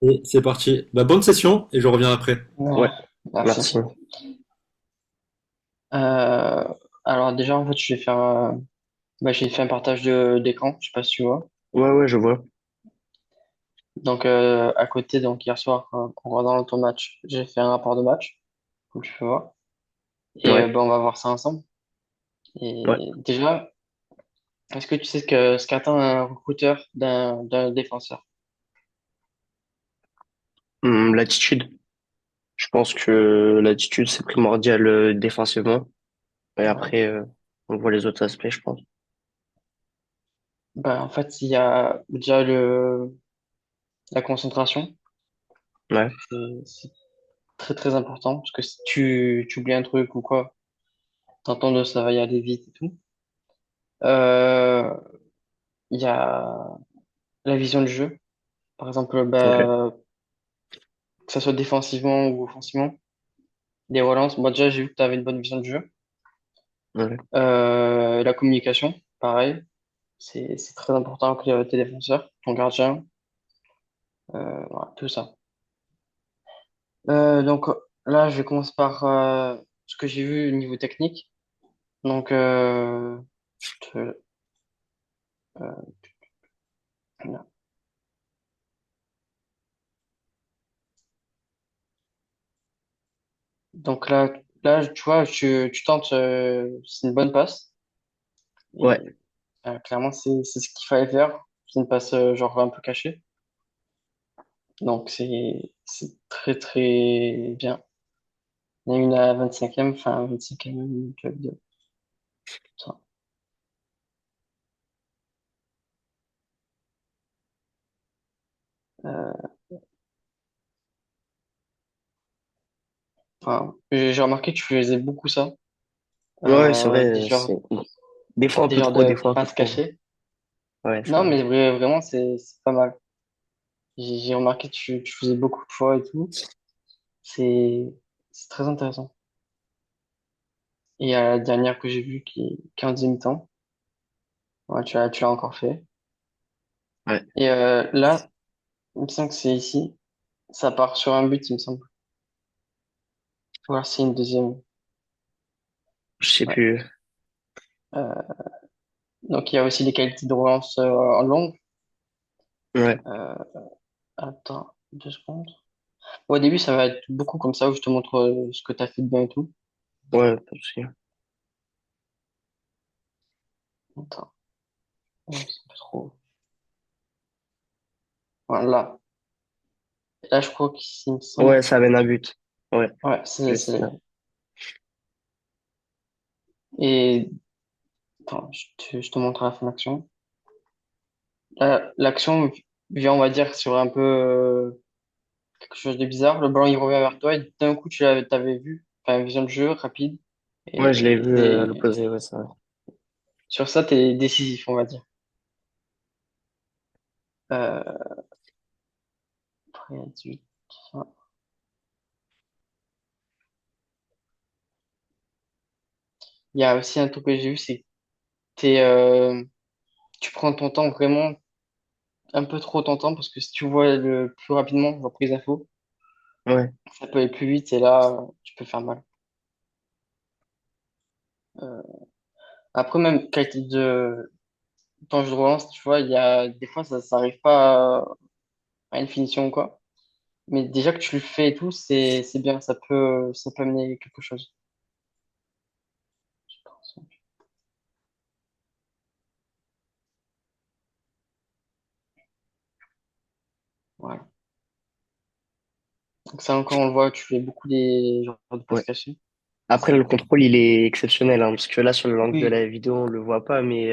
Et c'est parti. Bah, bonne session et je reviens après. Ouais, Ouais, merci. merci. Euh, alors déjà, en fait, j'ai fait un partage d'écran, je sais pas si tu vois. Ouais, ouais, je vois. Donc à côté, donc hier soir, en regardant ton match, j'ai fait un rapport de match, comme tu peux voir. Et Ouais, ben, on va voir ça ensemble. ouais. Et déjà, est-ce que tu sais ce qu'attend un recruteur d'un défenseur? L'attitude. Je pense que l'attitude, c'est primordial défensivement. Et Ouais. après, on voit les autres aspects, je pense. Ben, en fait, il y a déjà la concentration. Ouais, C'est très très important parce que si tu oublies un truc ou quoi, t'entends ça va y aller vite et tout. Euh, Il y a la vision du jeu. Par exemple, ok. que ce soit défensivement ou offensivement. Les relances, moi déjà, j'ai vu que tu avais une bonne vision du jeu. Ouais, La communication, pareil. C'est très important avec tes défenseurs, ton gardien, voilà, tout ça. Donc là, je vais commencer par ce que j'ai vu au niveau technique. Donc, te- euh, là. Donc là, tu vois, tu tentes, c'est une bonne passe. ouais. Et clairement, c'est ce qu'il fallait faire. C'est une passe genre un peu cachée. Donc c'est très très bien. Il y en a une à 25e, enfin 25e club de ça. Euh, enfin, j'ai remarqué que tu faisais beaucoup ça. Ouais, c'est vrai, Des c'est des fois un des peu genres trop, des de fois un peu passes trop. cachées. Ouais, c'est Non, vrai. mais vraiment, c'est pas mal. J'ai remarqué que tu faisais beaucoup de fois et tout. C'est c'est très intéressant. Et la dernière que j'ai vue qui est en deuxième mi-temps, ouais, tu l'as encore fait. Ouais, Et là, il me semble que c'est ici. Ça part sur un but, il me semble. Ou alors c'est une deuxième. je sais Ouais. plus. Euh, donc il y a aussi les qualités de relance en longue. Ouais, Euh, Attends, 2 secondes. Au début, ça va être beaucoup comme ça où je te montre ce que tu as fait de bien et tout. ouais, pas de souci. Attends, ouais, c'est un peu trop. Voilà. Là, je crois qu'il me semble. Ouais, ça amène un but. Ouais, Ouais, je sais. c'est. Et attends, je te montre à la fin de l'action. L'action vient, on va dire, sur un peu quelque chose de bizarre. Le ballon, il revient vers toi et d'un coup, t'avais vu. Enfin, vision de jeu rapide. Ouais, je l'ai vu à Et l'opposé, ouais, ça. sur ça, t'es décisif, on va dire. Euh, Après, 18. Il y a aussi un truc que j'ai vu, c'est que tu prends ton temps vraiment un peu trop ton temps parce que si tu vois le plus rapidement, genre prise d'infos, Ouais, ça peut aller plus vite et là, tu peux faire mal. Euh, Après, même qualité de temps de relance, tu vois, il y a des fois, ça arrive pas à une finition ou quoi. Mais déjà que tu le fais et tout, c'est bien, ça peut amener quelque chose. Je pense. Voilà. Donc ça encore, on le voit, tu fais beaucoup des genres de passes ouais. cachées. Après, le contrôle, il est exceptionnel, hein, parce que là, sur le langue de Oui, la vidéo, on le voit pas, mais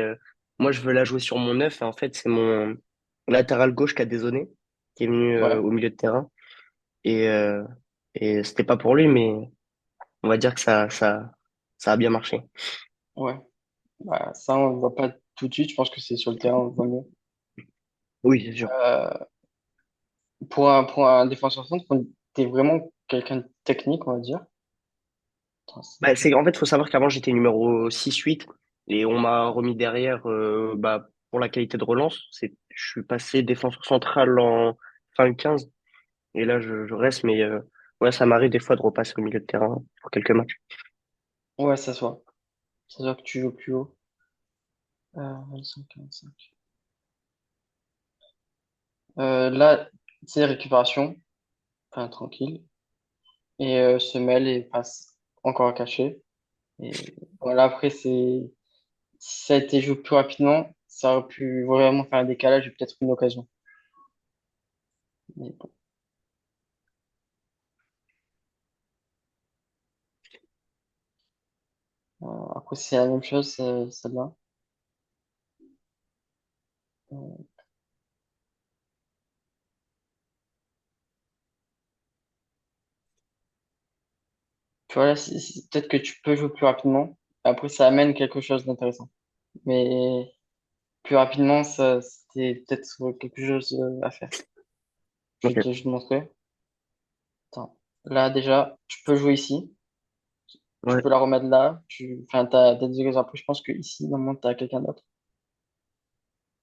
moi, je veux la jouer sur mon neuf, et en fait, c'est mon latéral gauche qui a dézonné, qui est venu ouais, au milieu de terrain, et, euh, et c'était pas pour lui, mais on va dire que ça a bien marché. ouais. Bah, ça, on le voit pas tout de suite. Je pense que c'est sur le terrain, on le voit mieux. Oui, c'est sûr. Euh, pour un défenseur centre, t'es vraiment quelqu'un de technique, on va dire. Attends, Bah, en fait, faut savoir qu'avant, j'étais numéro 6-8, et on m'a remis derrière, bah, pour la qualité de relance. Je suis passé défenseur central en fin 15. Et là, je reste, mais ouais, ça m'arrive des fois de repasser au milieu de terrain pour quelques matchs. Ouais, ça se voit. Ça se voit que tu joues plus haut. 25, 45. Là, c'est récupération, enfin tranquille. Et semelle et passe encore à cacher. Et voilà, après, si ça a été joué plus rapidement, ça aurait pu vraiment faire un décalage et peut-être une occasion. Mais bon. Après, c'est la même chose, celle-là. Euh, Tu vois, là, peut-être que tu peux jouer plus rapidement. Après, ça amène quelque chose d'intéressant. Mais plus rapidement, ça, c'était peut-être quelque chose à faire. Ok. Je vais te montrer. Attends. Là, déjà, tu peux jouer ici. Tu Ouais. peux la remettre là. Enfin, t'as des occasions. Après, je pense que ici, normalement, t'as quelqu'un d'autre.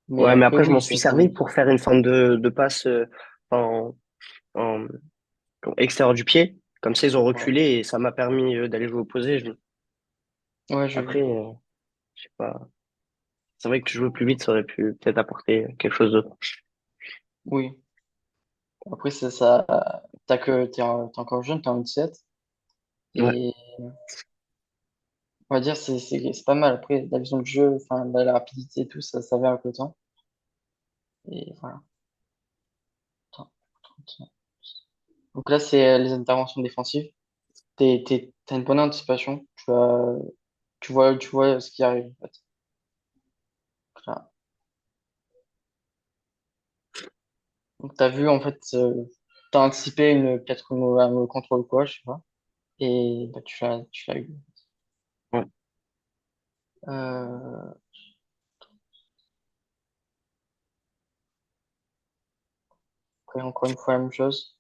Mais Ouais, mais après, après, je m'en oui, suis servi pour faire une forme de passe en, en, en extérieur du pied. Comme ça, ils ont ouais. reculé et ça m'a permis d'aller jouer opposé. Ouais, je Après, vois. je sais pas. C'est vrai que jouer plus vite, ça aurait pu peut-être apporter quelque chose d'autre. Oui. Après, c'est ça. T'es encore jeune, t'es en 17. Ouais, Et on va dire, c'est pas mal. Après, la vision de jeu, enfin, la rapidité et tout, ça vient avec le temps. Et voilà. Attends, attends. Donc là, c'est les interventions défensives. T'as une bonne anticipation. Tu vois ce qui arrive, en fait. Voilà. Donc, t'as vu, en fait, t'as anticipé peut-être un mauvais contrôle quoi, je sais pas. Et bah, tu l'as eu. ouais, Euh, Après, encore une fois, la même chose.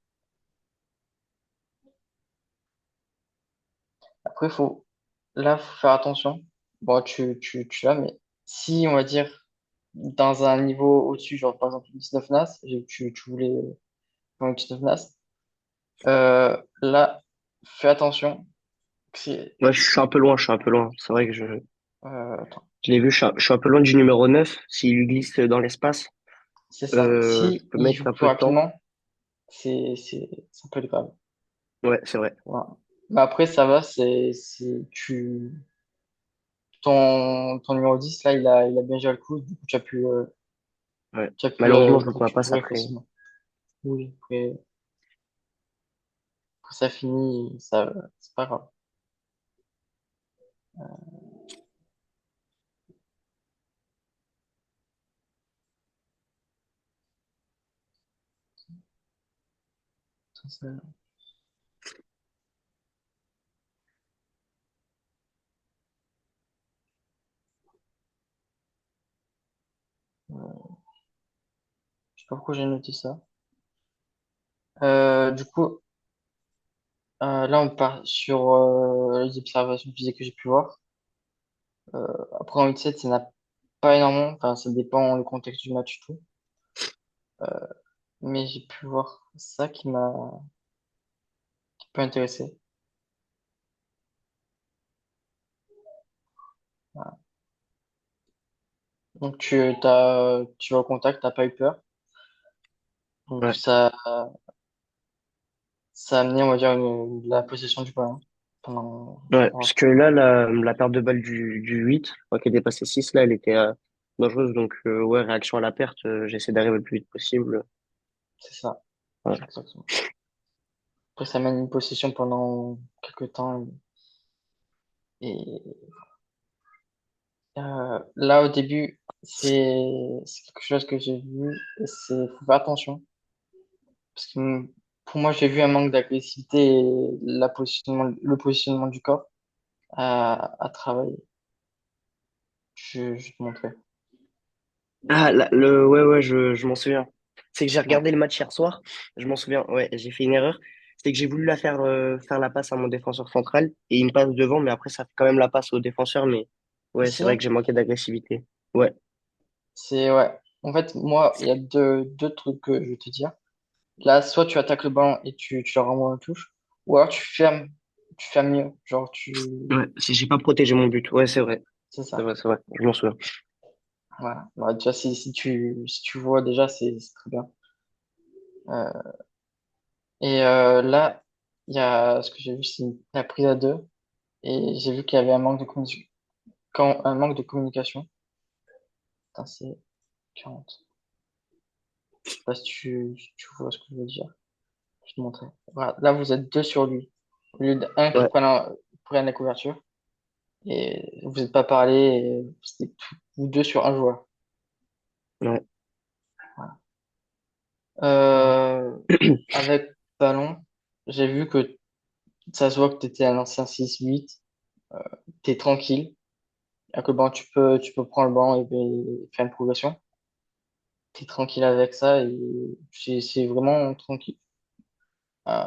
Après, là, faut faire attention. Bon, tu l'as, mais si, on va dire, dans un niveau au-dessus, genre, par exemple, 19 NAS, tu voulais faire 19 NAS, là, fais attention. C'est, ouais, je suis un peu loin, je suis un peu loin. C'est vrai que attends, je l'ai vu, je suis un peu loin du numéro 9. S'il lui glisse dans l'espace, c'est ça. ça Si peut il mettre joue un plus peu de temps. rapidement, c'est un peu grave. Ouais, c'est vrai. Voilà. Mais après, ça va, ton numéro 10 là, il a bien géré le coup, du coup, Ouais. tu as pu Malheureusement, je loupe ma passe récupérer après. facilement. Oui, après ça finit, c'est pas grave. Ça, je sais pas pourquoi j'ai noté ça. Du coup, là, on part sur les observations physiques que j'ai pu voir. Après, en 8-7, ça n'a pas énormément, enfin, ça dépend le contexte du match et tout. Mais j'ai pu voir ça qui peut intéresser. Voilà. Donc, tu vas au contact, t'as pas eu peur. Donc, Ouais. ça a amené, on va dire, la possession du ballon pendant, Ouais, pendant- parce que là, la perte de balle du 8, je crois qu'elle dépassait 6 là, elle était dangereuse. Donc, ouais, réaction à la perte, j'essaie d'arriver le plus vite possible. c'est ça. Ouais, Exactement. Après, ça mène une possession pendant quelques temps. Et là, au début, c'est quelque chose que j'ai vu. Et faut faire attention. Parce que pour moi, j'ai vu un manque d'agressivité et le positionnement du corps à travailler. Je te montrer. ah, ouais, ouais, je m'en souviens. C'est que j'ai Ouais. regardé le match hier soir. Je m'en souviens. Ouais, j'ai fait une erreur. C'est que j'ai voulu faire la passe à mon défenseur central et il me passe devant, mais après, ça fait quand même la passe au défenseur. Mais ouais, c'est Ici, vrai que là, j'ai manqué d'agressivité. Ouais, ouais. En fait, moi, il y a deux trucs que je vais te dire. Là, soit tu attaques le ballon et tu le renvoies en touche, ou alors tu fermes mieux. Genre, Ouais, si j'ai pas protégé mon but. Ouais, c'est vrai. c'est C'est ça. vrai, c'est vrai. Je m'en souviens. Voilà. Bah, déjà, si tu vois déjà, c'est très bien. Euh, là, il y a ce que j'ai vu, c'est la prise à deux. Et j'ai vu qu'il y avait un manque de communication. Putain, c'est 40. Je sais pas si tu vois ce que je veux dire. Je vais te montrer. Voilà. Là, vous êtes deux sur lui. Au lieu d'un qui Ouais, prenne la couverture. Et vous n'êtes pas parlé. Et c'était vous deux sur un joueur. ouais. Voilà. Euh, avec ballon, j'ai vu que ça se voit que tu étais un ancien 6-8. Tu es tranquille. Avec le ballon, tu peux prendre le ballon et faire une progression. Tu es tranquille avec ça et c'est vraiment tranquille. Euh,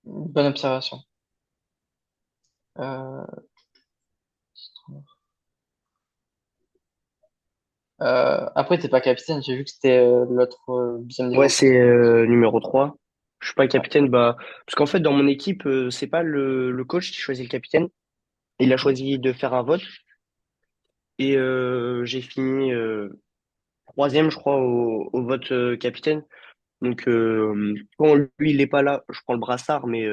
une bonne observation. Euh, après, t'es pas capitaine. J'ai vu que c'était l'autre deuxième Ouais, défenseur. c'est numéro 3. Je suis pas Ouais, capitaine, bah, parce qu'en fait, dans mon équipe, c'est pas le coach qui choisit le capitaine. Il a ok. choisi de faire un vote et j'ai fini troisième, je crois, au vote capitaine. Donc, quand lui, il est pas là, je prends le brassard, mais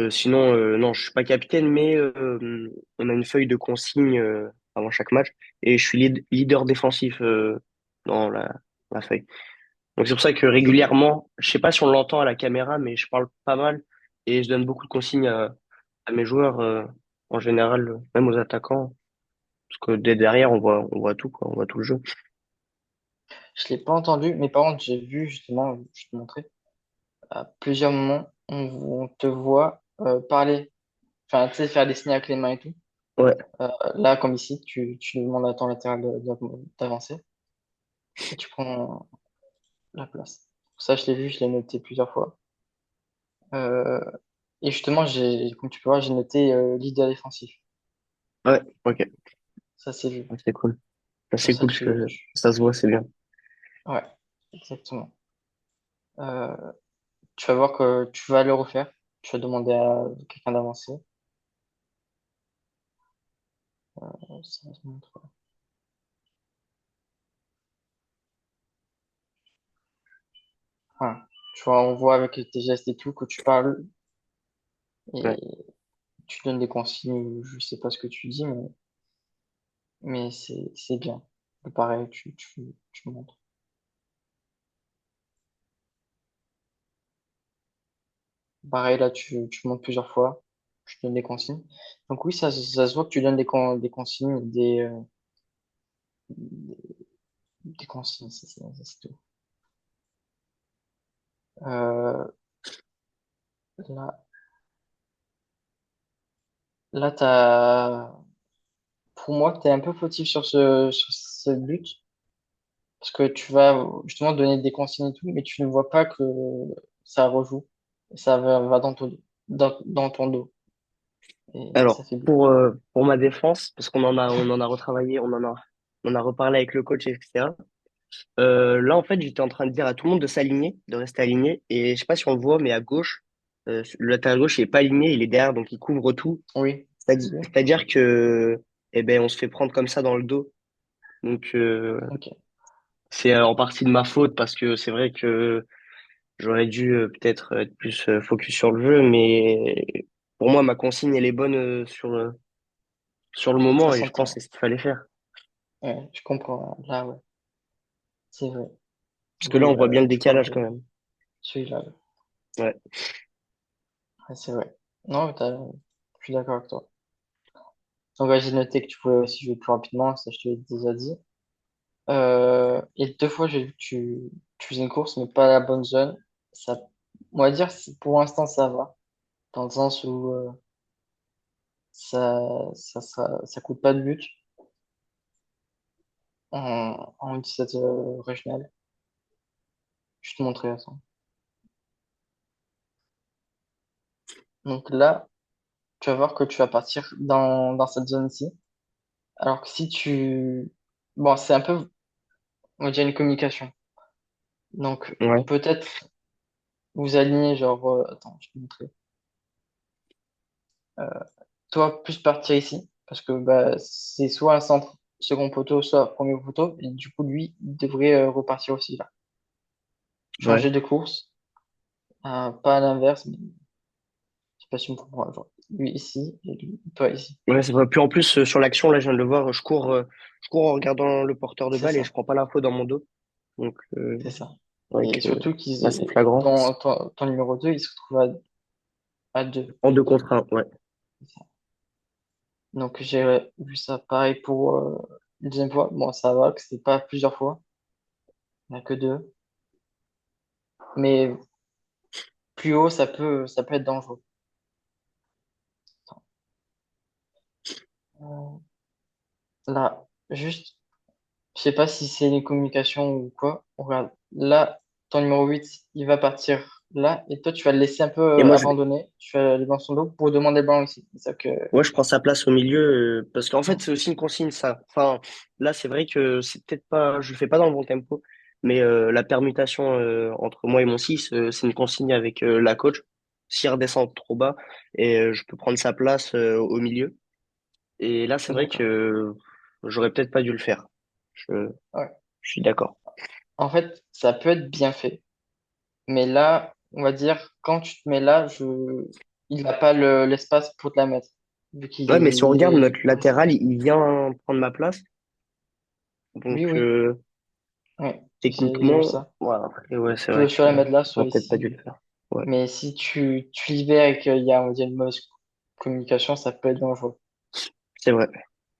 sinon, non, je suis pas capitaine, mais on a une feuille de consigne avant chaque match et je suis leader défensif dans la feuille. Donc c'est pour ça que régulièrement, je sais pas si on l'entend à la caméra, mais je parle pas mal et je donne beaucoup de consignes à mes joueurs en général, même aux attaquants, parce que dès derrière on voit tout quoi, on voit tout le jeu. Je l'ai pas entendu, mais par contre, j'ai vu justement, je te montrer, à plusieurs moments, on te voit parler, enfin, tu sais, faire des signes avec les mains et tout. Ouais, Là, comme ici, tu demandes à ton latéral d'avancer et tu prends la place. Ça, je l'ai vu, je l'ai noté plusieurs fois. Euh, et justement, comme tu peux voir, j'ai noté leader défensif. ouais, ok, Ça, c'est vu. ah, c'est cool. Ah, Comme c'est ça, cool que ça se voit, c'est bien. ouais, exactement. Euh, Tu vas voir que tu vas le refaire. Tu vas demander à quelqu'un d'avancer. Ça se montre. Voilà. Tu vois, on voit avec tes gestes et tout que tu parles Ouais. et tu donnes des consignes. Je sais pas ce que tu dis, mais c'est bien. Et pareil, tu montres. Pareil, là, tu montres plusieurs fois. Tu donnes des consignes. Donc oui, ça se voit que tu donnes des consignes, des consignes, c'est tout. Euh, là, là, pour moi, tu es un peu fautif sur ce but. Parce que tu vas justement donner des consignes et tout, mais tu ne vois pas que ça rejoue. Ça va dans ton dos. Et ça Alors fait bien. pour ma défense, parce on en a retravaillé, on en a reparlé avec le coach, etc. Là, en fait, j'étais en train de dire à tout le monde de s'aligner, de rester aligné. Et je sais pas si on le voit, mais à gauche, le latéral gauche, il est pas aligné, il est derrière, donc il couvre tout. Oui. C'est-à-dire que, eh ben, on se fait prendre comme ça dans le dos. Donc, Ok. c'est en partie de ma faute parce que c'est vrai que j'aurais dû peut-être être plus focus sur le jeu, mais pour moi, ma consigne, elle est bonne sur le Ça moment et je pense que s'entend. c'est ce qu'il fallait faire. Ouais, je comprends. Là, ouais. C'est vrai. Parce que là, Mais on voit bien le je crois décalage que quand même. celui-là, ouais. Ouais, Ouais, c'est vrai. Non, je suis d'accord avec toi. Donc, ouais, j'ai noté que tu pouvais aussi jouer plus rapidement. Ça, je te l'ai déjà dit. Et deux fois, j'ai vu que tu faisais une course, mais pas à la bonne zone. Ça, on va dire, pour l'instant, ça va. Dans le sens où ça coûte pas de but en 17 régional. Je te montrerai ça. Donc là, tu vas voir que tu vas partir dans cette zone-ci. Alors que si tu... Bon, c'est un peu, on va dire, une communication. Donc, Ouais, peut-être vous alignez, genre, attends, je vais te montrer. Euh, Toi, plus partir ici, parce que bah, c'est soit un centre second poteau, soit premier poteau, et du coup, lui, il devrait repartir aussi là. ouais. Changer de course, pas à l'inverse, mais je sais pas si on comprend. Genre, lui ici, et lui, toi ici. Ouais, c'est vrai. Puis en plus, sur l'action, là, je viens de le voir, je cours en regardant le porteur de C'est balle et je ça, prends pas l'info dans mon dos. Donc, c'est ça. ouais, Et surtout là, c'est flagrant. ton numéro 2 il se retrouve à 2. En 2 contre 1, ouais. Donc j'ai vu ça pareil pour une deuxième fois. Bon, ça va, que c'est pas plusieurs fois, il n'y en a que deux. Mais plus haut, ça peut être dangereux. Euh, Là, juste, je sais pas si c'est les communications ou quoi. Regarde, là, ton numéro 8 il va partir là, et toi, tu vas le laisser un peu Et moi, abandonné. Tu vas aller dans son dos pour demander le ballon ici. C'est ça que. ouais, je prends sa place au milieu parce qu'en fait, Ouais, c'est aussi une consigne, ça. Enfin, là, c'est vrai que c'est peut-être pas, je le fais pas dans le bon tempo, mais la permutation entre moi et mon 6 c'est une consigne avec la coach. S'il redescend trop bas, et je peux prendre sa place au milieu. Et là, c'est vrai d'accord. que j'aurais peut-être pas dû le faire. Je, Ouais. je suis d'accord. En fait, ça peut être bien fait. Mais là, on va dire, quand tu te mets là, il n'a pas l'espace pour te la mettre, vu Ouais, mais si on qu'il regarde est notre coincé. latéral, il vient prendre ma place. Donc, Oui, oui, oui, j'ai vu techniquement, ça. ouais, après, ouais, c'est Tu vrai peux que soit la mettre là, soit j'aurais peut-être pas ici. dû le faire. Ouais, Mais si tu libères et qu'il y a, on va dire, une mauvaise communication, ça peut être dangereux. c'est vrai.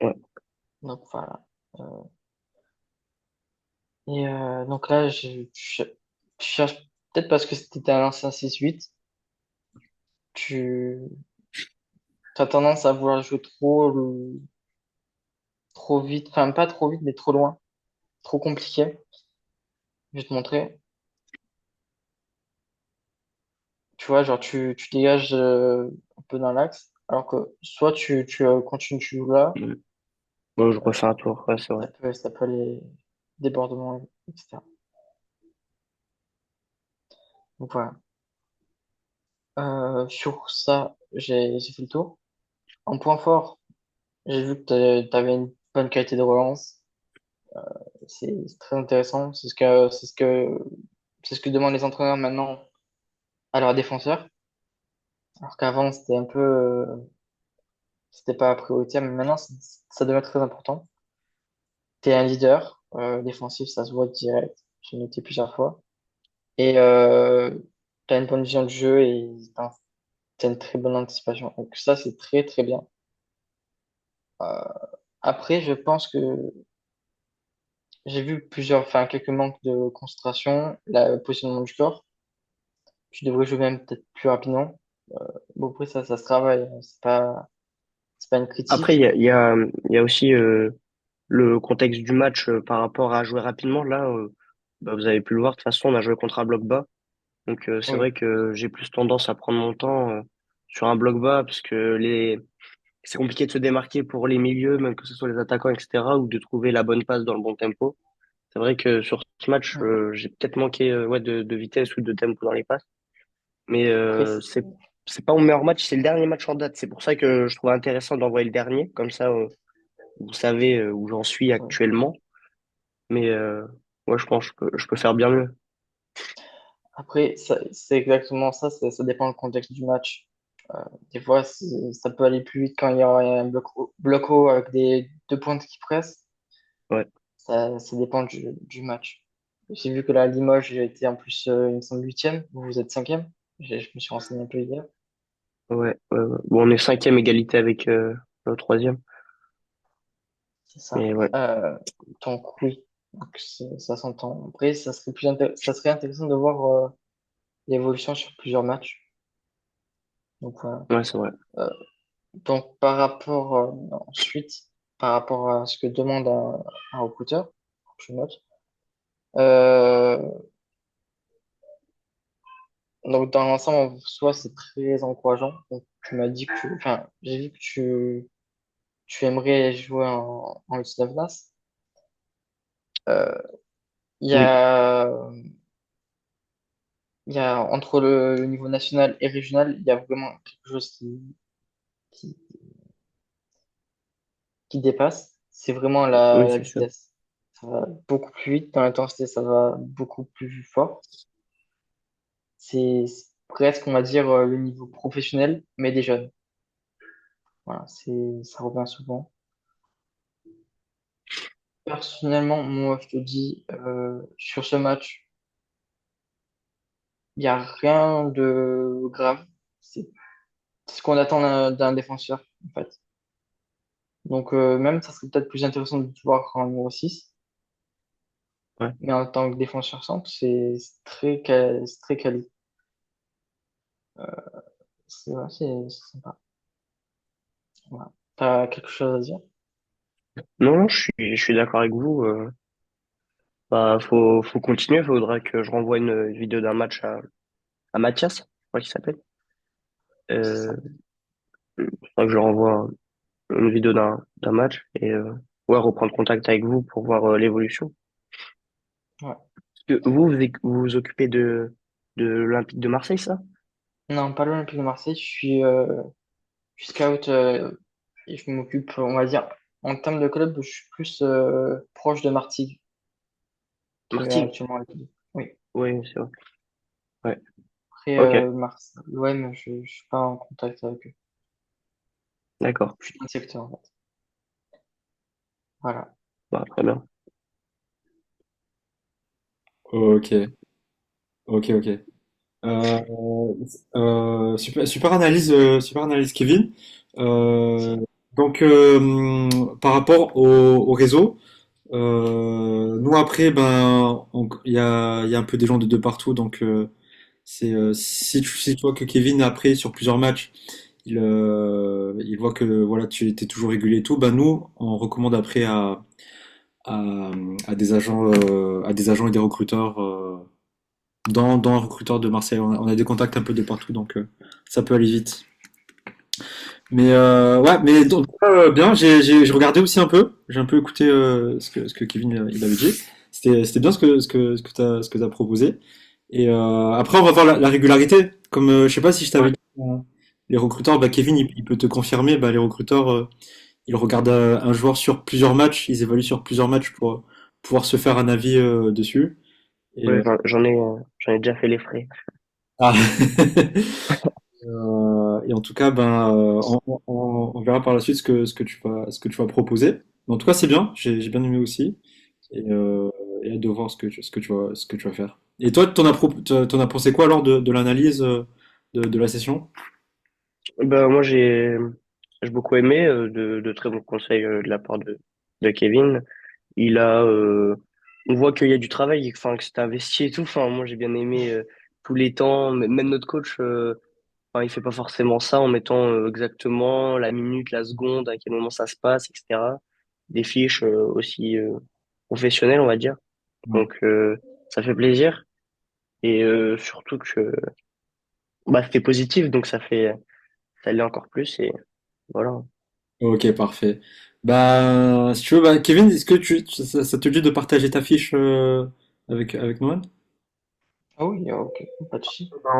Ouais. Donc voilà. Euh, et donc là, je cherche, peut-être parce que c'était un ancien 6-8, tu as tendance à vouloir jouer trop vite, enfin pas trop vite, mais trop loin, trop compliqué. Je vais te montrer. Tu vois, genre, tu dégages un peu dans l'axe, alors que soit tu continues, tu joues là, Mm. Bon, je refais un tour, ouais, c'est vrai. ça peut aller débordement, etc. Donc voilà. Sur ça, j'ai fait le tour. En point fort, j'ai vu que tu avais une bonne qualité de relance. C'est très intéressant. C'est ce que demandent les entraîneurs maintenant à leurs défenseurs. Alors qu'avant, c'était pas prioritaire, mais maintenant, ça devient très important. T'es un leader défensif, ça se voit direct. J'ai noté plusieurs fois. Et t'as une bonne vision du jeu et t'as une très bonne anticipation. Donc ça, c'est très très bien. Euh, Après, je pense que j'ai vu enfin quelques manques de concentration, le positionnement du corps. Tu devrais jouer même peut-être plus rapidement. Bon, après, ça se travaille, hein. C'est pas une Après, critique. il y a aussi le contexte du match par rapport à jouer rapidement. Là, bah, vous avez pu le voir, de toute façon, on a joué contre un bloc bas. Donc, c'est Oui, vrai que j'ai plus tendance à prendre mon temps sur un bloc bas parce que c'est compliqué de se démarquer pour les milieux, même que ce soit les attaquants, etc., ou de trouver la bonne passe dans le bon tempo. C'est vrai que sur ce match, oui. j'ai peut-être manqué ouais, de vitesse ou de tempo dans les passes. Mais Après, c'est pas mon meilleur match, c'est le dernier match en date. C'est pour ça que je trouve intéressant d'envoyer le dernier. Comme ça, vous savez où j'en suis ouais. actuellement. Mais ouais, je pense que je peux faire bien mieux. Après, c'est exactement ça, ça dépend du contexte du match. Des fois, ça peut aller plus vite quand il y a un bloc haut avec des deux pointes qui pressent. Ouais, Ça dépend du match. J'ai vu que là, Limoges j'ai été en plus, il me semble, huitième. Vous êtes cinquième. Je me suis renseigné un peu hier. ouais. Bon, on est cinquième égalité avec le troisième. C'est ça. Mais ouais, Donc oui, donc, ça s'entend. Après, ça serait intéressant de voir l'évolution sur plusieurs matchs. Donc voilà. ouais, c'est vrai. Euh, donc ensuite, par rapport à ce que demande un recruteur, je note. Euh, donc dans l'ensemble, en soi, c'est très encourageant. Donc tu m'as dit enfin, j'ai vu que tu aimerais jouer en U19 NAS. Euh, Il y Oui. a il y a, entre le niveau national et régional, il y a vraiment quelque chose qui, qui dépasse. C'est vraiment Oui, la c'est sûr. vitesse. Ça va beaucoup plus vite. Dans l'intensité, ça va beaucoup plus fort. C'est presque, on va dire, le niveau professionnel, mais des jeunes. Voilà, ça revient souvent. Personnellement, moi, je te dis, sur ce match, il n'y a rien de grave. C'est ce qu'on attend d'un défenseur, en fait. Donc, même, ça serait peut-être plus intéressant de te voir en numéro 6. Ouais. Mais en tant que défenseur centre, c'est c'est très quali. C'est sympa. Voilà. T'as quelque chose à dire? Non, non, je suis d'accord avec vous. Bah, faut continuer. Faudra que je renvoie une vidéo d'un match à Mathias, je crois qu'il s'appelle. C'est Euh, ça. faudra que je renvoie une vidéo d'un match et ouais, reprendre contact avec vous pour voir l'évolution. Ouais. Parce que vous vous occupez de l'Olympique de Marseille, ça? Non, pas l'Olympique de Marseille. Je suis scout et je m'occupe, on va dire, en termes de club, je suis plus proche de Martigues, qui est Martigues? actuellement à l'équipe. Oui. Oui, c'est vrai. Ouais. Après, Ok, l'OM, je suis pas en contact avec eux. d'accord. Je suis dans le secteur, en fait. Voilà. Bah, très bien. Ok, ok. Euh, super analyse, Kevin. Euh, donc, par rapport au réseau, nous après, ben, il y a un peu des gens de partout, donc si tu vois que Kevin après sur plusieurs matchs, il voit que voilà, tu étais toujours régulier et tout, ben nous, on recommande après à, à des agents et des recruteurs. Dans un recruteur de Marseille. On a des contacts un peu de partout, donc ça peut aller vite. Mais ouais, mais donc, bien, j'ai regardé aussi un peu. J'ai un peu écouté ce que Kevin il avait dit. C'était bien ce que t'as proposé. Et après, on va voir la régularité. Comme je sais pas si je t'avais Ouais. dit, les recruteurs, bah, Kevin, il peut te confirmer. Bah, les recruteurs, ils regardent un joueur sur plusieurs matchs. Ils évaluent sur plusieurs matchs pour pouvoir se faire un avis dessus. Et, Ouais, j'en ai déjà fait les frais. ah. Et en tout cas, ben, on verra par la suite ce que tu vas proposer. Mais en tout cas, c'est bien. J'ai bien aimé aussi. Et, et hâte de voir ce que tu vas faire. Et toi, t'en as pensé quoi alors de l'analyse de la session? Bah, moi, j'ai beaucoup aimé de très bons conseils de la part de Kevin. Il a, on voit qu'il y a du travail, enfin, que c'est investi et tout. Enfin, moi, j'ai bien aimé tous les temps. Même notre coach, enfin, il fait pas forcément ça en mettant exactement la minute, la seconde, à quel moment ça se passe, etc. Des fiches aussi professionnelles, on va dire. Ouais. Donc, ça fait plaisir. Et surtout que bah, c'était positif, donc ça l'est encore plus. Et voilà. Ok, parfait. Bah, si tu veux, bah, Kevin, est-ce que ça te dit de partager ta fiche avec Noël? Ah oui, ok, pas de souci. Bah,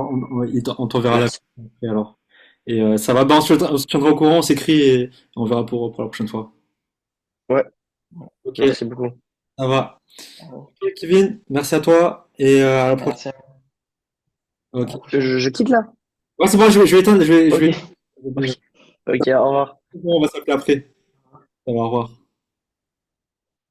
on t'enverra la Merci. fiche après, alors. Et ça va, bah, on se tiendra au courant, on s'écrit et on verra pour la prochaine fois. Ouais, Ok, merci beaucoup. ça va. Euh, Ok, Kevin, merci à toi et à la prochaine. Merci, à la Ok. prochaine. Je quitte là? Ouais, c'est bon, je vais éteindre, Ok, ok, ok, au revoir. on va s'appeler après. Ça va, au revoir.